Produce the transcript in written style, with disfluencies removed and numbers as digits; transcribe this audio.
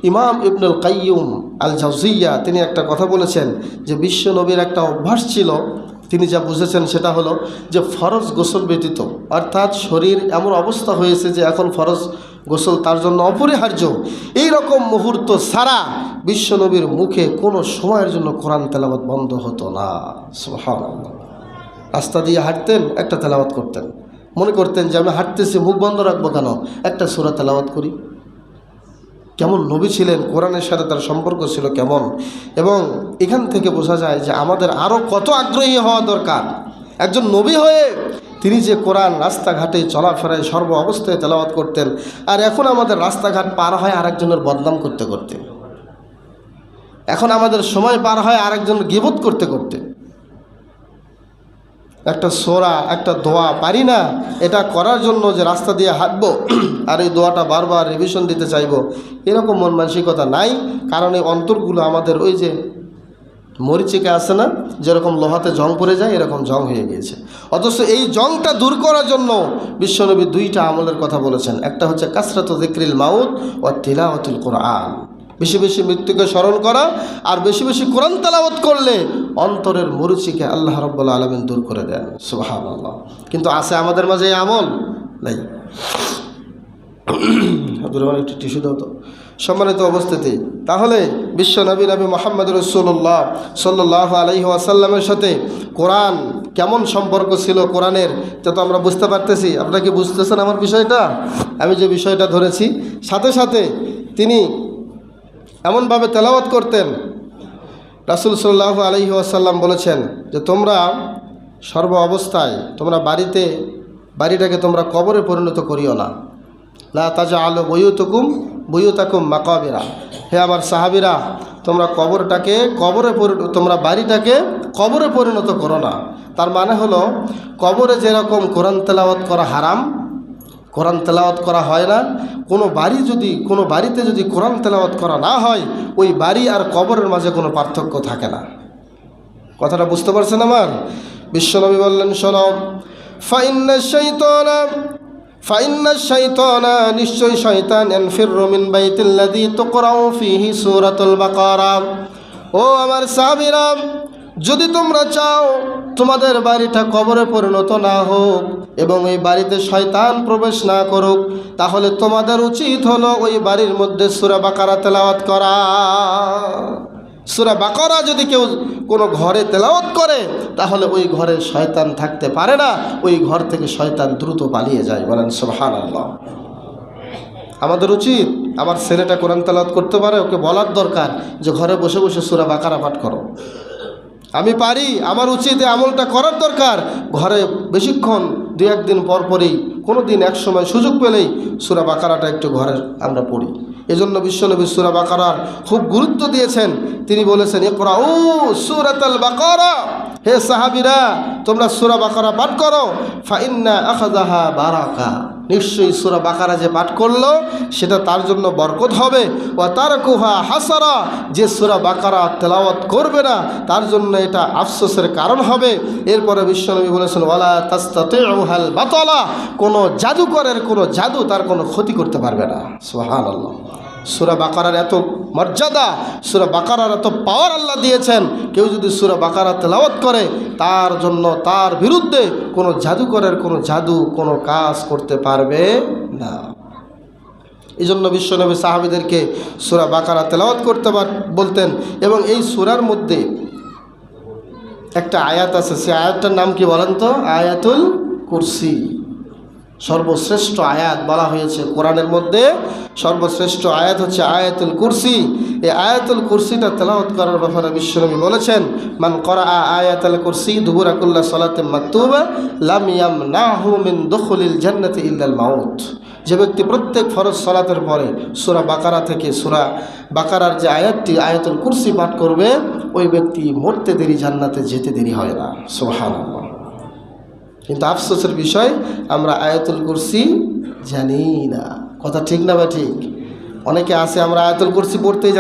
ইমাম ইবনুল কাইয়ুম আল জাওজিয়া তিনি একটা কথা বলেছেন যে বিশ্ব নবীর একটা অভ্যাস ছিল, তিনি যা বুঝেছেন সেটা হলো যে ফরজ গোসল ব্যতীত, অর্থাৎ শরীর এমন অবস্থা হয়েছে যে এখন ফরজ গোসল তার জন্য অপরিহার্য, এই রকম মুহূর্ত ছাড়া বিশ্বনবীর মুখে কোনো সময়ের জন্য কোরআন তেলাওয়াত বন্ধ হতো না। সুবহানাল্লাহ। রাস্তা দিয়ে হাঁটতেন, একটা তেলাওয়াত করতেন, মনে করতেন যে আমি হাঁটতেছি, মুখ বন্ধ রাখবো কেন, একটা সূরা তেলাওয়াত করি। কেমন নবী ছিলেন, কোরআনের সাথে তার সম্পর্ক ছিল কেমন। এবং এখান থেকে বোঝা যায় যে আমাদের আরও কত আগ্রহী হওয়া দরকার। একজন নবী হয়ে তিনি যে কোরআন রাস্তাঘাটে চলাফেরায় সর্ব অবস্থায় তেলাওয়াত করতেন, আর এখন আমাদের রাস্তাঘাট পার হয় আরেকজনের বদনাম করতে করতে, এখন আমাদের সময় পার হয় আরেকজনের গীবত করতে করতে। একটা সূরা, একটা দোয়া পারি না এটা করার জন্য যে রাস্তা দিয়ে হাঁটবো আর এই দোয়াটা বারবার রিভিশন দিতে চাইবো, এরকম মন মানসিকতা নাই। কারণ এই অন্তরগুলো আমাদের ওই যে মরিচিকা আছে না, যেরকম লোহাতে জং পড়ে যায় এরকম জং হয়ে গিয়েছে। অথচ এই জংটা দূর করার জন্য বিশ্বনবী দুইটা আমলের কথা বলেছেন। একটা হচ্ছে কাসরাতু যিকরিল মাউত ওয়া তিলাওয়াতুল কোরআন, বেশি বেশি মৃত্যুকে স্মরণ করা, আর বেশি বেশি কোরআন তেলাওয়াত করলে অন্তরের মরিচিকা আল্লাহ রাব্বুল আলামিন দূর করে দেন। সুবহানাল্লাহ। কিন্তু আছে আমাদের মাঝে এই আমল নাই। আব্দুর রহমান একটু টিস্যু দাও তো। সম্মানিত উপস্থিতি, তাহলে বিশ্ব নবী মুহাম্মদ রাসূলুল্লাহ সাল্লাল্লাহু আলাইহি ওয়াসাল্লামের সাথে কোরআন কেমন সম্পর্ক ছিল কোরআনের, তা তো আমরা বুঝতে পারতেছি। আপনারা কি বুঝতেছেন আমার বিষয়টা? আমি যে বিষয়টা ধরেছি, সাথে সাথে তিনি এমনভাবে তেলাওয়াত করতেন, রাসূল সাল্লাল্লাহু আলাইহি ওয়াসাল্লাম বলেছেন যে তোমরা সর্ব অবস্থায় তোমরা বাড়িটাকে তোমরা কবরে পরিণত করিও না। লা তাজআলু বুয়ুতাকুম মাকাবিরা। হে আমার সাহাবীরা, তোমরা তোমরা বাড়িটাকে কবরে পরিণত করো না। তার মানে হলো কবরে যেরকম কোরআন তেলাওয়াত করা হারাম, কোরআন তেলাওয়াত করা হয় না, কোনো বাড়িতে যদি কোরআন তেলাওয়াত করা না হয়, ওই বাড়ি আর কবরের মাঝে কোনো পার্থক্য থাকে না। কথাটা বুঝতে পারছেন আমার? বিশ্বনবী বললেন, শোনো, ফাইন্নাশ শাইতানা, নিশ্চয় শয়তান, ইয়ানফিরু মিন বাইতিল্লাযী তুকরাউ ফীহি সূরাতুল বাকারা। ও আমার সাহাবীরা, যদি তোমরা চাও তোমাদের বাড়িটা কবরে পরিণত না হোক এবং ওই বাড়িতে শয়তান প্রবেশ না করুক, তাহলে তোমাদের উচিত হলো ওই বাড়ির মধ্যে সূরা বাকারা তেলাওয়াত করা। সূরা বাকারা যদি কেউ কোনো ঘরে তেলাওয়াত করে, তাহলে ওই ঘরে শয়তান থাকতে পারে না, ওই ঘর থেকে শয়তান দ্রুত পালিয়ে যায়। বলেন সুবহানাল্লাহ। আমাদের উচিত, আমার ছেলেটা কোরআন তেলাওয়াত করতে পারে, ওকে বলার দরকার যে ঘরে বসে বসে সূরা বাকারা পাঠ করো। আমি পারি, আমার উচিত এই আমলটা করার দরকার। ঘরে বেশিক্ষণ, দু একদিন পর পরই, কোনো দিন এক সময় সুযোগ পেলেই সূরা বাকারাটা একটু ঘরে আমরা পড়ি। এজন্য বিশ্বনবী সূরা বাকারার খুব গুরুত্ব দিয়েছেন। তিনি বলেছেন, ইকরাউ সূরাতাল বাকারা, হে সাহাবীরা তোমরা সূরা বাকারা পাঠ করো, ফাইন্না আখাযাহা বারাকা, নিশ্চয়ই সূরা বাকারা যে পাঠ করলো সেটা তার জন্য বরকত হবে। ওয়া তারকুহা হাসারা, যে সূরা বাকারা তেলাওয়াত করবে না তার জন্য এটা আফসোসের কারণ হবে। এরপরে বিশ্বনবী বলেছেন, ওয়ালা তাস্তাতিউহাল বাতালা, কোনো জাদুকরের কোনো জাদু তার কোনো ক্ষতি করতে পারবে না। সুবহানাল্লাহ। সূরা বাকারার এত মর্যাদা, সূরা বাকারার এত পাওয়ার আল্লাহ দিয়েছেন। কেউ যদি সূরা বাকারা তেলাওয়াত করে, তার জন্য, তার বিরুদ্ধে কোনো জাদুকরের কোনো জাদু কোনো কাজ করতে পারবে না। এই জন্য বিশ্বনবী সাহাবীদেরকে সূরা বাকারা তেলাওয়াত করতে বলতেন। এবং এই সূরার মধ্যে একটা আয়াত আছে, সে আয়াতটার নাম কি বলেন তো? আয়াতুল কুরসি। সর্বশ্রেষ্ঠ আয়াত বলা হয়েছে কোরআনের মধ্যে, সর্বশ্রেষ্ঠ আয়াত হচ্ছে আয়াতুল কুরসি। এই আয়াতুল কুরসিটা তেলাওয়াত করার ব্যাপারে বিশ্বনবী বলেছেন, মান করাআ আয়াতুল কুরসি দুবুরা কুল্লা সালাতিন মাকতুবা লাম ইয়ামনাহু মিন দুখুলিল জান্নাতি ইল্লাল মাউত। যে ব্যক্তি প্রত্যেক ফরজ সালাতের পরে সূরা বাকারা থেকে সূরা বাকারার যে আয়াতটি আয়াতুল কুরসি পাঠ করবে, ওই ব্যক্তি মরতে দেরি, জান্নাতে যেতে দেরি হয় না। সুবহানাল্লাহ। কিন্তু আফসোসের বিষয়, আমরা আয়াতুল কুরসি জানি না। কথা ঠিক না বা ঠিক? অনেকে আছে আমরা আয়াতুল কুরসি পড়তেই জানি